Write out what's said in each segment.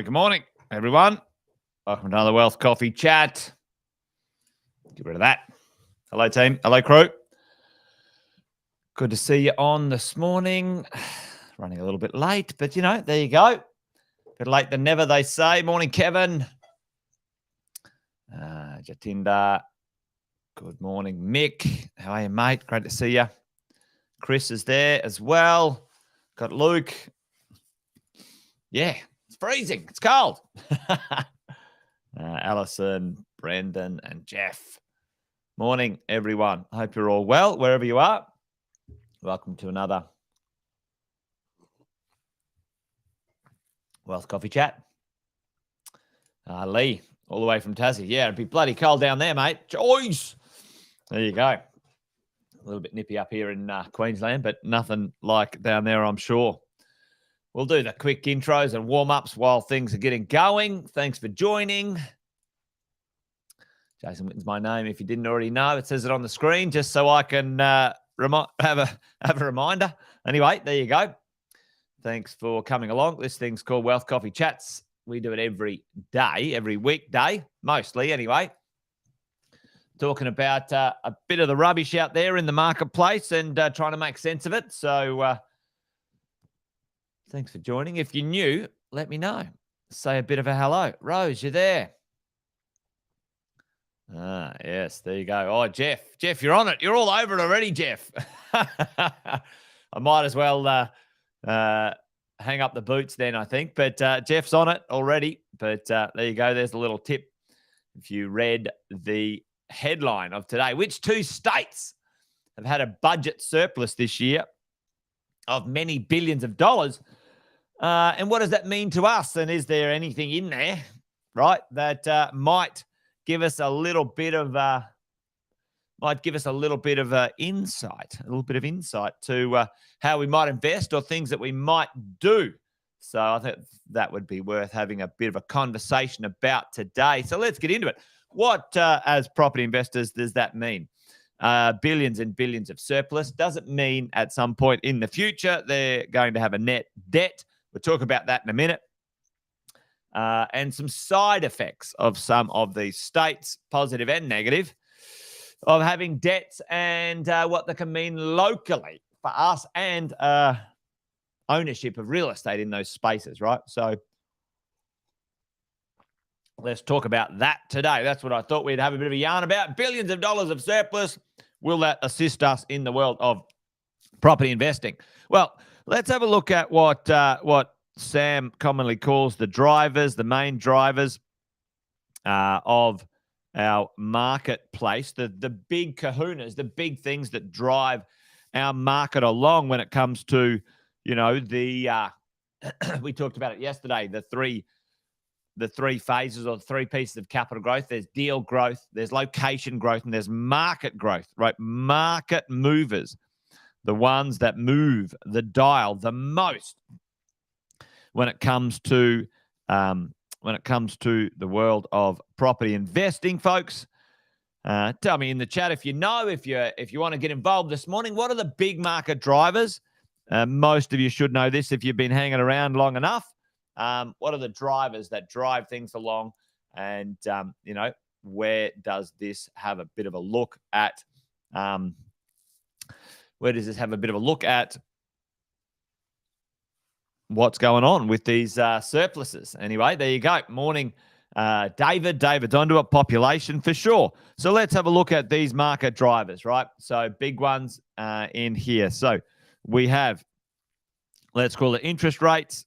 Good morning, everyone. Welcome to another Wealth Coffee Chat. Get rid of that. Hello, team. Hello, crew. Good to see you on this morning. Running a little bit late, but, there you go. Better late than never, they say. Morning, Kevin. Jatinda. Good morning, Mick. How are you, mate? Great to see you. Chris is there as well. Got Luke. Yeah. It's freezing. It's cold. Alison, Brendan, and Jeff. Morning, everyone. I hope you're all well, wherever you are. Welcome to another Wealth Coffee Chat. Lee, all the way from Tassie. Yeah, it'd be bloody cold down there, mate. Joyce. There you go. A little bit nippy up here in Queensland, but nothing like down there, I'm sure. We'll do the quick intros and warm-ups while things are getting going. Thanks for joining. Jason Witten's my name. If you didn't already know, it says it on the screen just so I can have a reminder. Anyway, there you go. Thanks for coming along. This thing's called Wealth Coffee Chats. We do it every day, every weekday, mostly anyway. Talking about a bit of the rubbish out there in the marketplace and trying to make sense of it. So, thanks for joining. If you're new, let me know. Say a bit of a hello. Rose, you there? Yes, there you go. Oh, Jeff. Jeff, you're on it. You're all over it already, Jeff. I might as well hang up the boots then, I think. But Jeff's on it already. But there you go. There's a little tip. If you read the headline of today, which two states have had a budget surplus this year of many billions of dollars? And what does that mean to us? And is there anything in there, right, that might give us a little bit of insight, to how we might invest or things that we might do. So I think that would be worth having a bit of a conversation about today. So let's get into it. What, as property investors, does that mean? Billions and billions of surplus. Does it mean at some point in the future they're going to have a net debt? We'll talk about that in a minute. And some side effects of some of these states, positive and negative, of having debts and what they can mean locally for us and ownership of real estate in those spaces, right? So let's talk about that today. That's what I thought we'd have a bit of a yarn about. Billions of dollars of surplus. will that assist us in the world of property investing? Well, let's have a look at what Sam commonly calls the drivers, the main drivers of our marketplace, the big kahunas, the big things that drive our market along when it comes to, the we talked about it yesterday, the three phases or the three pieces of capital growth. There's deal growth, there's location growth, and there's market growth, right? Market movers, the ones that move the dial the most when it comes to the world of property investing, folks. Tell me in the chat if you know, if you want to get involved this morning, what are the big market drivers? Most of you should know this if you've been hanging around long enough. What are the drivers that drive things along? And, where does this have a bit of a look at? Where does this have a bit of a look at what's going on with these surpluses? Anyway, there you go. Morning, David. David's onto a population for sure. So let's have a look at these market drivers, right? So big ones in here. So we have, let's call it interest rates.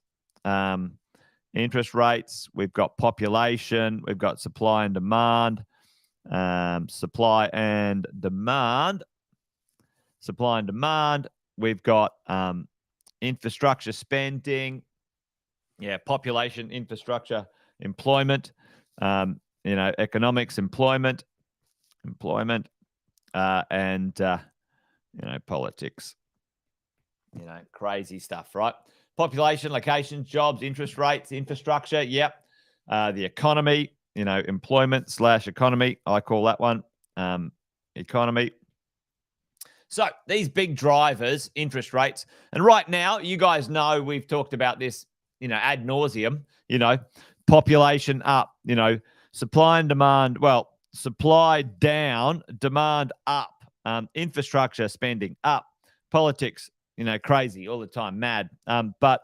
Interest rates. We've got population. We've got supply and demand. Supply and demand. Supply and demand. We've got infrastructure spending. Yeah, population, infrastructure, employment. Economics, employment, and politics. Crazy stuff, right? Population, locations, jobs, interest rates, infrastructure. Yep. The economy, employment / economy. I call that one economy. So these big drivers, interest rates. And right now, you guys know we've talked about this, ad nauseum, population up, supply and demand. Well, supply down, demand up, infrastructure spending up, politics, crazy all the time, mad. But,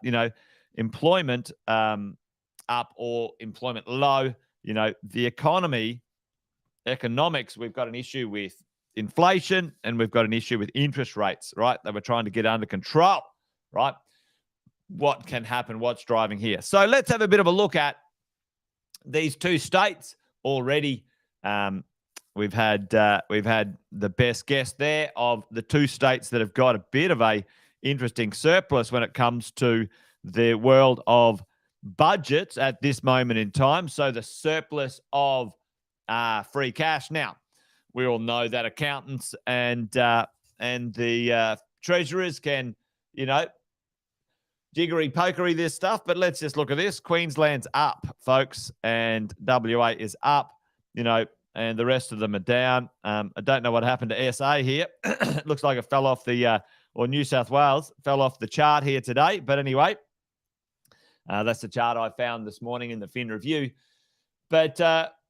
employment up or employment low, the economy, economics, we've got an issue with inflation and we've got an issue with interest rates, right? That we're trying to get under control, right? What can happen? What's driving here? So let's have a bit of a look at these two states already. We've had the best guess there of the two states that have got a bit of a interesting surplus when it comes to the world of budgets at this moment in time. So the surplus of free cash. Now, we all know that accountants and the treasurers can, jiggery-pokery this stuff, but let's just look at this. Queensland's up, folks, and WA is up, and the rest of them are down. I don't know what happened to SA here. It looks like it fell off or New South Wales fell off the chart here today. But anyway, that's the chart I found this morning in the Fin Review. But,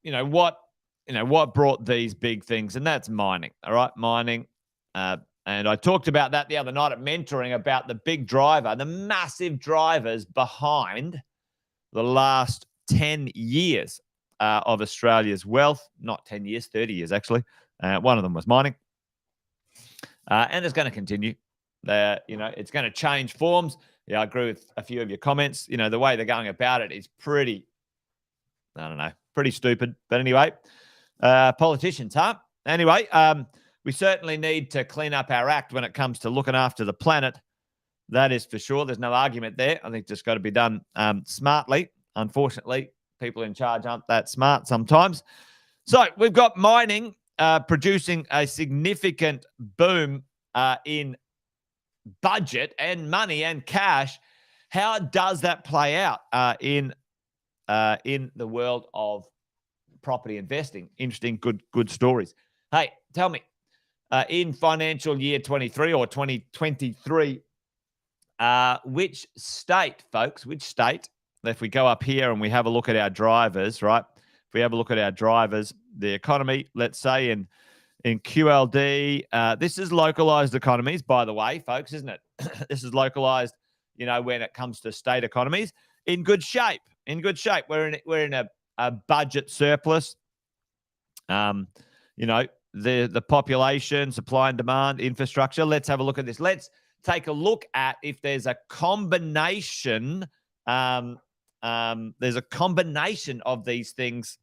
what brought these big things? And that's mining, all right? Mining. And I talked about that the other night at mentoring about the big driver, the massive drivers behind the last 10 years of Australia's wealth. Not 10 years, 30 years, actually. One of them was mining. And it's going to continue. It's going to change forms. Yeah, I agree with a few of your comments. The way they're going about it is pretty stupid. But anyway, politicians, huh? Anyway, we certainly need to clean up our act when it comes to looking after the planet. That is for sure. There's no argument there. I think just got to be done smartly. Unfortunately, people in charge aren't that smart sometimes. So we've got mining producing a significant boom in budget and money and cash. How does that play out in the world of property investing? Interesting, good stories. Hey, tell me, in financial year 23 or 2023, which state, folks, if we go up here and we have a look at our drivers, right? If we have a look at our drivers, the economy, let's say in QLD, this is localized economies, by the way, folks, isn't it? This is localized, when it comes to state economies, in good shape. We're in a budget surplus. the population, supply and demand, infrastructure. Let's have a look at this. Let's take a look at if there's a combination. There's a combination of these things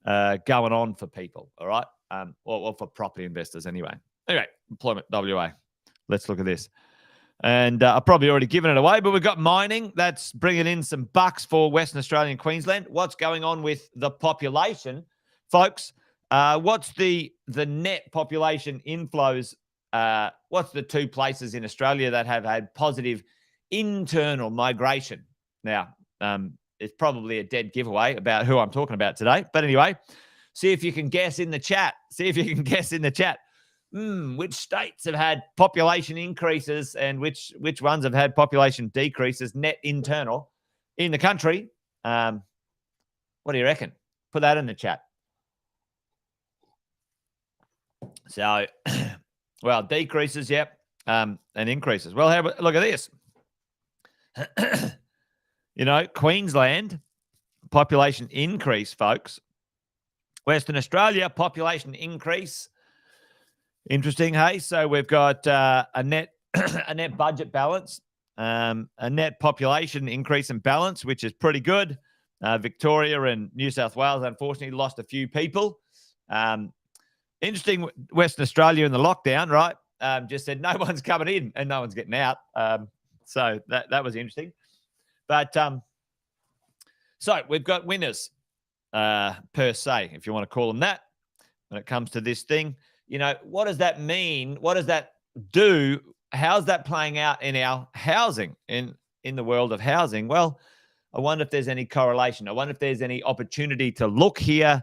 going on for people. All right, or for property investors anyway. Anyway, employment WA. Let's look at this. And I've probably already given it away, but we've got mining. That's bringing in some bucks for Western Australia and Queensland. What's going on with the population, folks? What's the net population inflows? What's the two places in Australia that have had positive internal migration? Now, it's probably a dead giveaway about who I'm talking about today. But anyway, see if you can guess in the chat. Which states have had population increases and which ones have had population decreases, net internal, in the country? What do you reckon? Put that in the chat. So, well, decreases, yep, and increases. Well, look at this. Queensland, population increase, folks. Western Australia, population increase. Interesting, hey? So we've got a net budget balance, a net population increase and balance, which is pretty good. Victoria and New South Wales, unfortunately, lost a few people. Interesting, Western Australia in the lockdown, right? Just said no one's coming in and no one's getting out. So that was interesting. But so we've got winners per se, if you want to call them that, when it comes to this thing. What does that mean? What does that do? How's that playing out in our housing, in the world of housing? Well, I wonder if there's any correlation. I wonder if there's any opportunity to look here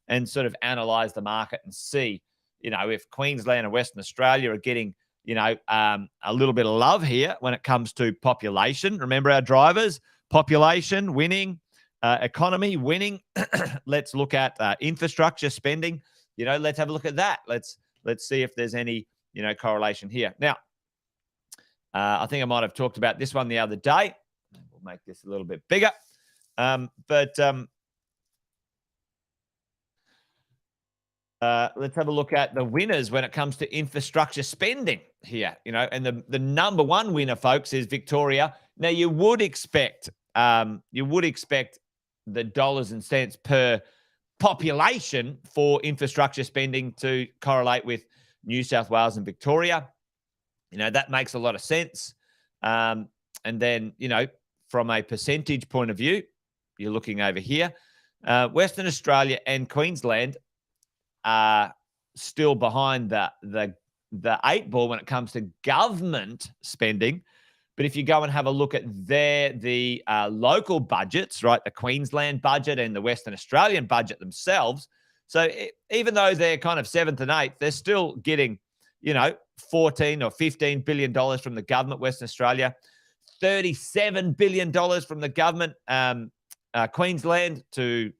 and sort of analyze the market and see, if Queensland and Western Australia are getting, a little bit of love here when it comes to population. Remember our drivers, population winning, economy winning. Let's look at infrastructure spending. Let's have a look at that. Let's see if there's any, correlation here. Now, I think I might have talked about this one the other day. We'll make this a little bit bigger. Let's have a look at the winners when it comes to infrastructure spending here, and the number one winner, folks, is Victoria. Now, you would expect the dollars and cents per population for infrastructure spending to correlate with New South Wales and Victoria. That makes a lot of sense. And then, from a percentage point of view, you're looking over here. Western Australia and Queensland are still behind the eight ball when it comes to government spending. But if you go and have a look at the local budgets, right, the Queensland budget and the Western Australian budget themselves, so even though they're kind of seventh and eighth, they're still getting, $14 or $15 billion from the government, Western Australia, $37 billion from the government, Queensland, to,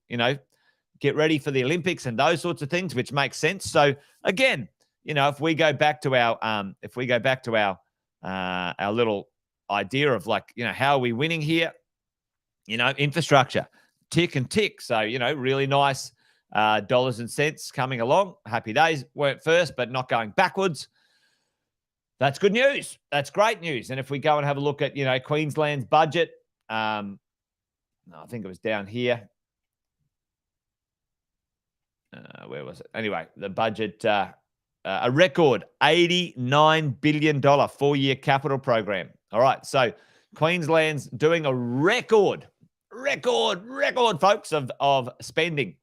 get ready for the Olympics and those sorts of things, which makes sense. So again, if we go back to our little idea of how are we winning here? Infrastructure, tick and tick. So, really nice dollars and cents coming along. Happy days. Weren't first, but not going backwards. That's good news. That's great news. And if we go and have a look at, Queensland's budget, I think it was down here. Where was it? Anyway, the budget, a record $89 billion 4-year capital program. All right. So Queensland's doing a record, folks, of spending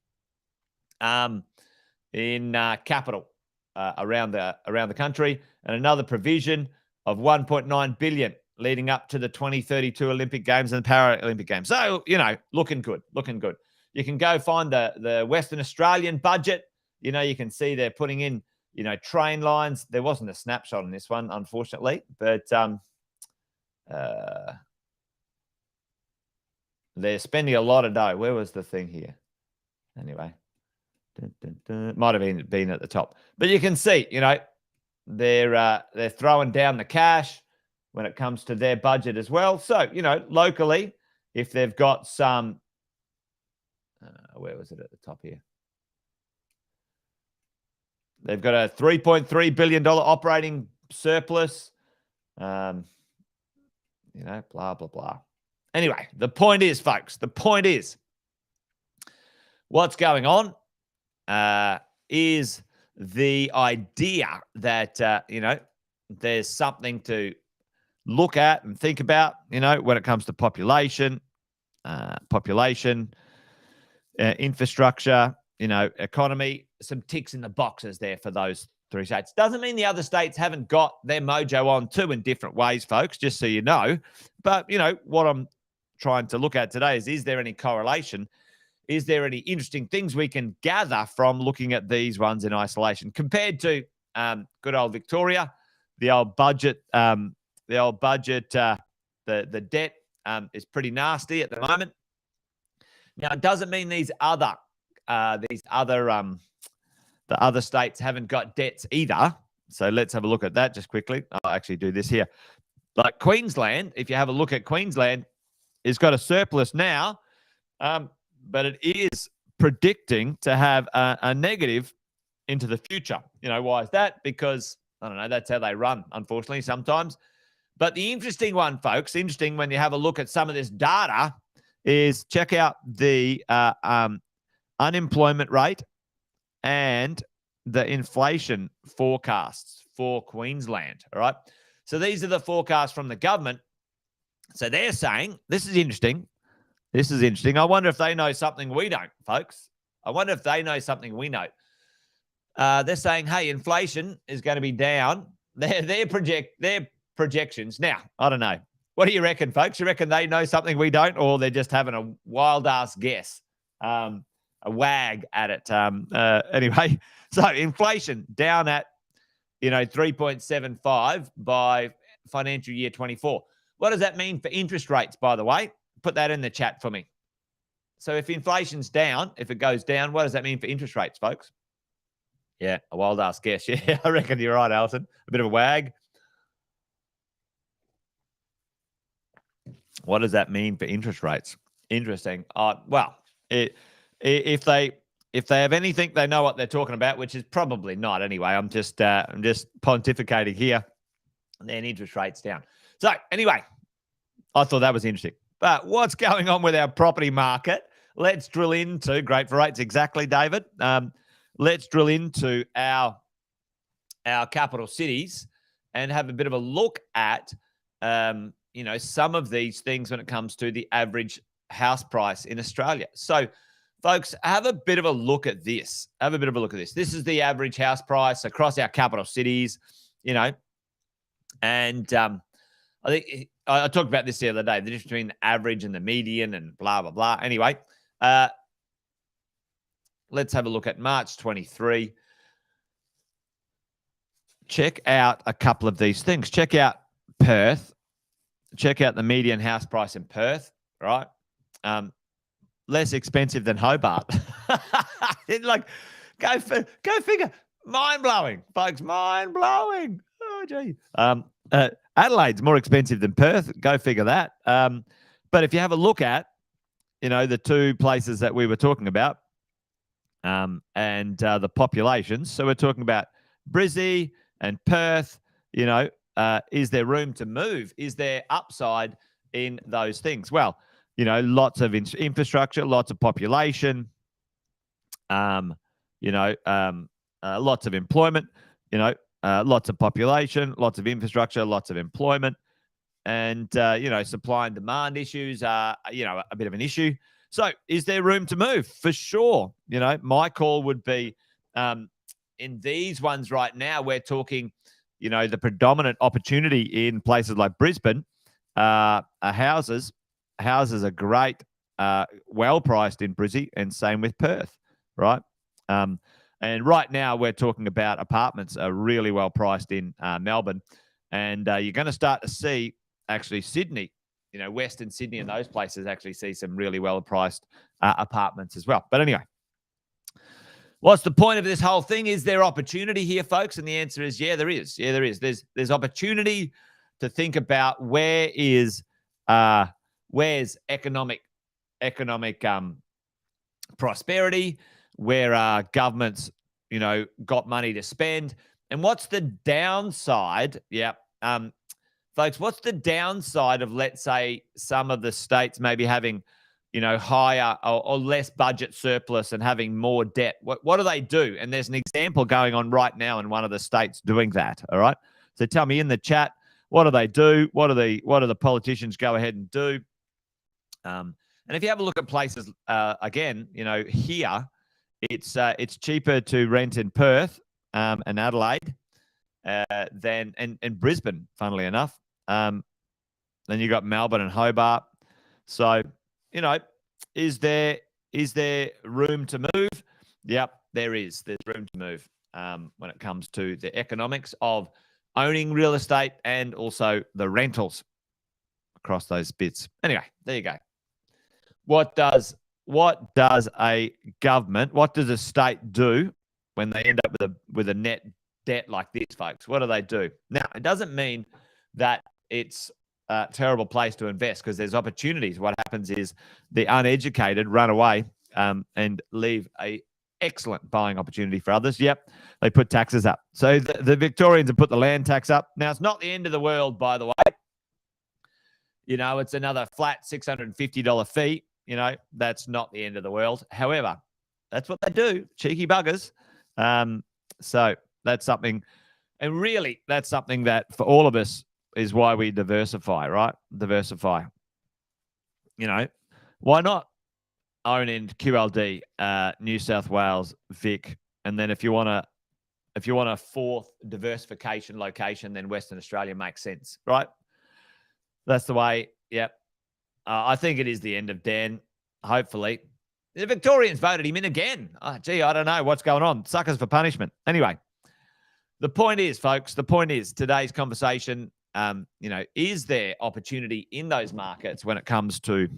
in capital around the country, and another provision of $1.9 billion leading up to the 2032 Olympic Games and Paralympic Games. So, looking good. You can go find the Western Australian budget. You can see they're putting in, train lines. There wasn't a snapshot on this one, unfortunately, but they're spending a lot of dough. Where was the thing here? Anyway, might have been at the top, but you can see, they're throwing down the cash when it comes to their budget as well. So, locally, if they've got some, where was it at the top here? They've got a $3.3 billion operating surplus. Blah, blah, blah. Anyway, the point is, folks, what's going on is the idea that, there's something to look at and think about, when it comes to population, infrastructure, economy, some ticks in the boxes there for those three states. Doesn't mean the other states haven't got their mojo on too in different ways, folks, just so you know. But, what I'm trying to look at today is there any correlation? Is there any interesting things we can gather from looking at these ones in isolation compared to good old Victoria, the old budget, the debt is pretty nasty at the moment. Now, it doesn't mean the other states haven't got debts either. So let's have a look at that just quickly. I'll actually do this here. Like Queensland, if you have a look at Queensland, it's got a surplus now, but it is predicting to have a negative into the future. Why is that? Because, I don't know, that's how they run, unfortunately, sometimes. But the interesting one, folks, when you have a look at some of this data, is check out the unemployment rate and the inflation forecasts for Queensland. All right. So these are the forecasts from the government. So they're saying, this is interesting. I wonder if they know something we don't, folks. I wonder if they know something we know. They're saying, hey, inflation is going to be down. Their projections. Now, I don't know. What do you reckon, folks? You reckon they know something we don't, or they're just having a wild-ass guess, a wag at it? Anyway, so inflation down at, 3.75 by financial year 24. What does that mean for interest rates, by the way? Put that in the chat for me. So if inflation's down, if it goes down, what does that mean for interest rates, folks? Yeah, a wild-ass guess. Yeah, I reckon you're right, Alison. A bit of a wag. What does that mean for interest rates? Interesting. If they have anything, they know what they're talking about, which is probably not anyway. I'm just pontificating here. Then interest rates down. So anyway, I thought that was interesting. But what's going on with our property market? Let's drill into great for rates. Exactly, David. Let's drill into our capital cities and have a bit of a look at some of these things when it comes to the average house price in Australia. So, folks, have a bit of a look at this. This is the average house price across our capital cities, and I think I talked about this the other day, the difference between the average and the median and blah, blah, blah. Anyway, let's have a look at March 23. Check out a couple of these things. Check out Perth. Check out the median house price in Perth, right? Less expensive than Hobart. Go figure. Mind-blowing, folks. Mind-blowing. Oh, gee. Adelaide's more expensive than Perth. Go figure that. But if you have a look at, the two places that we were talking about and the populations, so we're talking about Brizzy and Perth, is there room to move? Is there upside in those things? Well, lots of infrastructure, lots of population, lots of employment, lots of population, lots of infrastructure, lots of employment. And, supply and demand issues are, a bit of an issue. So is there room to move? For sure. My call would be in these ones right now, we're talking, the predominant opportunity in places like Brisbane are houses. Houses are great, well-priced in Brizzy, and same with Perth, right? And right now we're talking about apartments are really well-priced in Melbourne. And you're going to start to see, actually, Sydney, Western Sydney and those places actually see some really well-priced apartments as well. But anyway, what's the point of this whole thing? Is there opportunity here, folks? And the answer is, yeah, there is. Yeah, there is. There's opportunity to think about where's economic prosperity, where are governments got money to spend. And what's the downside? Yeah. Folks, what's the downside of, let's say, some of the states maybe having, higher or less budget surplus and having more debt? What do they do? And there's an example going on right now in one of the states doing that. All right. So tell me in the chat, what do they do? What do the politicians go ahead and do? And if you have a look at places, again, here, it's cheaper to rent in Perth and Adelaide than and Brisbane, funnily enough. Then you got Melbourne and Hobart. So, is there room to move? Yep, there is. There's room to move when it comes to the economics of owning real estate and also the rentals across those bits. Anyway, there you go. What does a government, what does a state do when they end up with a net debt like this, folks? What do? Now, it doesn't mean that it's a terrible place to invest, because there's opportunities. What happens is the uneducated run away and leave a excellent buying opportunity for others. Yep, they put taxes up. So the Victorians have put the land tax up. Now, it's not the end of the world, by the way. It's another flat $650 fee. That's not the end of the world. However, that's what they do. Cheeky buggers. So that's something, and really that's something that for all of us is why we diversify, right? Diversify. Why not own in QLD, New South Wales, Vic, and then if you want a fourth diversification location, then Western Australia makes sense, right? That's the way. Yep. I think it is the end of Dan. Hopefully, the Victorians voted him in again. Oh, gee, I don't know what's going on. Suckers for punishment. Anyway, the point is, folks, today's conversation, is there opportunity in those markets when it comes to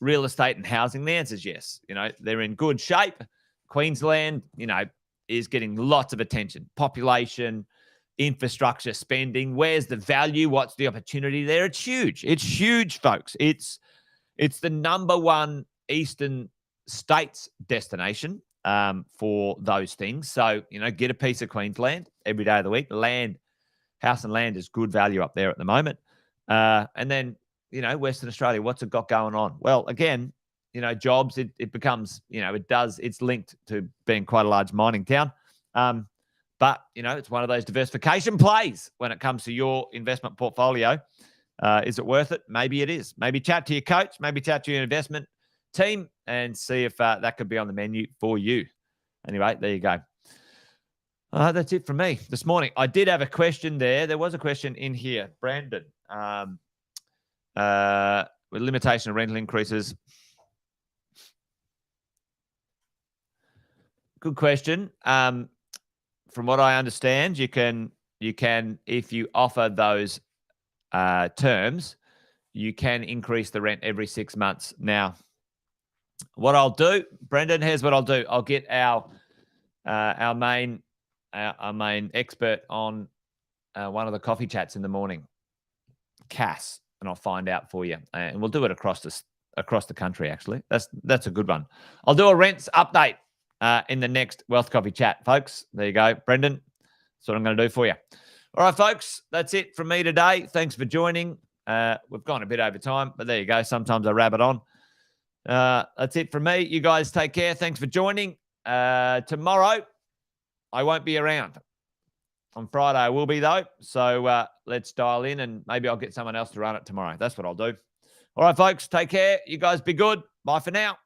real estate and housing? The answer is yes. They're in good shape. Queensland, is getting lots of attention. Population, infrastructure spending. Where's the value? What's the opportunity there? It's huge. It's huge, folks. It's the number one eastern states destination for those things. So, get a piece of Queensland every day of the week. House and land is good value up there at the moment. And then, Western Australia, what's it got going on? Well, again, jobs, it becomes, it's linked to being quite a large mining town. But, it's one of those diversification plays when it comes to your investment portfolio. Is it worth it? Maybe it is. Maybe chat to your coach, maybe chat to your investment team and see if that could be on the menu for you. Anyway, there you go. That's it from me this morning. I did have a question there. There was a question in here. Brandon, with limitation of rental increases. Good question. From what I understand, you can, if you offer those terms, you can increase the rent every 6 months. Now, what I'll do, Brendan, here's what I'll do. I'll get our main expert on one of the coffee chats in the morning, Cass, and I'll find out for you. And we'll do it across the country. Actually, that's a good one. I'll do a rents update in the next Wealth Coffee chat, folks. There you go, Brendan. That's what I'm going to do for you. All right, folks, that's it from me today. Thanks for joining. We've gone a bit over time, but there you go. Sometimes I rabbit on. That's it from me. You guys take care. Thanks for joining. Tomorrow, I won't be around. On Friday, I will be, though. So let's dial in and maybe I'll get someone else to run it tomorrow. That's what I'll do. All right, folks, take care. You guys be good. Bye for now.